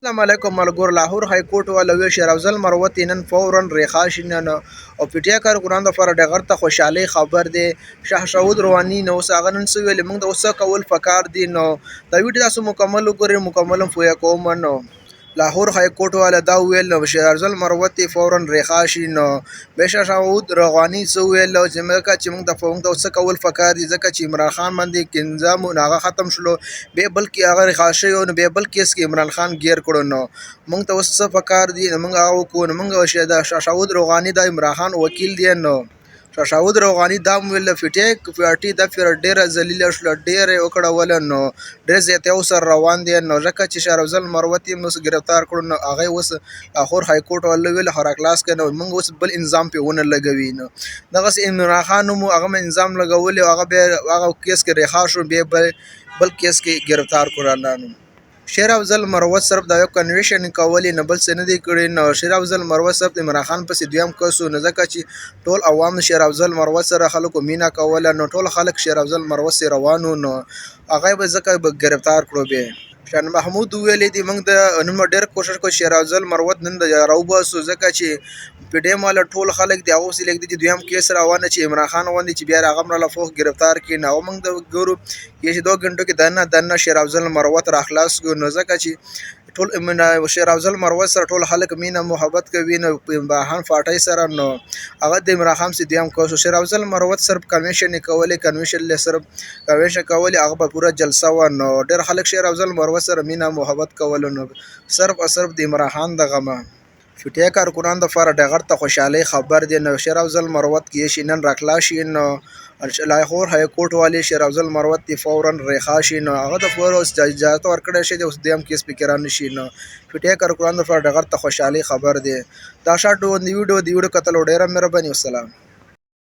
السلام علیکم ملګرو لاهور های کورټ ولوي شیر افضل مروت نن فورا ریخاشنن او پیټیا کارګرانو لپاره د غرته خوشحالي خبر دی شاه شاود رواني نو ساغنن سویل موږ د اوسه کول فکار دی نو دا ویډیو تاسو مکمل وګورئ مکمل فویا کوم نو لاهور های کورټ والا دا ویل نو شیر افضل مروت فورا ریخاشي نو بشا شاود رواني سویل چې موږ چې موږ د فوند اوسه کول فکار دی ځکه چې عمران خان باندې کنځام ناغه ختم شلو به بلکې هغه ریخاشي او به بل کیس کې عمران خان گیر کړو نو موږ ته اوس څه پکار دي نو موږ هغه وکړو نو موږ شه د شاهود روغاني د عمران خان وکیل دی نو شاهود روغاني دا ویل فټیک پارټي د فر ډیره ذلیل شو ډیره وکړه ول نو ډیر زیاته اوسر روان دي نو ځکه چې شهرافضل مروتی موږ گرفتار کړو نو هغه اوس لاهور های کورټ ول ویل هر کلاس کنه موږ اوس بل انظام په ونه لګوي نو دغه عمران خان مو هغه انظام لګول او هغه کیس کې ریخا شو به بل کیس کې گرفتار کړل شیر افضل مروت صرف دا یو کنویشن کولی نه بل څه نه دی کړی نو شیر افضل مروت صرف د عمران خان پسې دویم کسو نه ځکه چې ټول عوام شیر افضل مروت سره خلکو مینا کوله نو ټول خلک شیر افضل مروت سره روانو نو هغه به ځکه به گرفتار کړو به شان محمود ویلې دی موږ د نن ډېر کوشش کو شیر افضل مروت نن د راوباسو ځکه چې په ډېر مال ټول خلک دی اوس لیک دي دویم کیس روانه چې عمران خان وندي چې بیا هغه مله فوق گرفتار کړي نو موږ د ګورو چې 2 غنټو کې دنه شیر افضل مروت را خلاص کو نو ځکه چې ټول من شیر افضل مروت سره ټول خلک مینا محبت کوي نو په بهان فاټای سره نو هغه د عمران خان سي دیم کو شیر افضل مروت صرف کنوینشن کولې کنوینشن له صرف کنوینشن کولې هغه په پوره جلسه و نو ډېر خلک شیر افضل مروت سره مینا محبت کول نو صرف د عمران خان د غمه فټیا کارکونان د فار د غرته خوشحالي خبر دی نو شیر افضل مروت کې شینن راکلا شي نو لاهور های کورټ والی شیر افضل مروت دی فورا ریخاشي نو هغه د فور اوس اجازه ورکړی شي د اوس دیم کیس فکران نشي نو فټیا کارکونان د فار د غرته خوشحالي خبر دی دا شاټ د ویډیو کتل ډیره مهرباني والسلام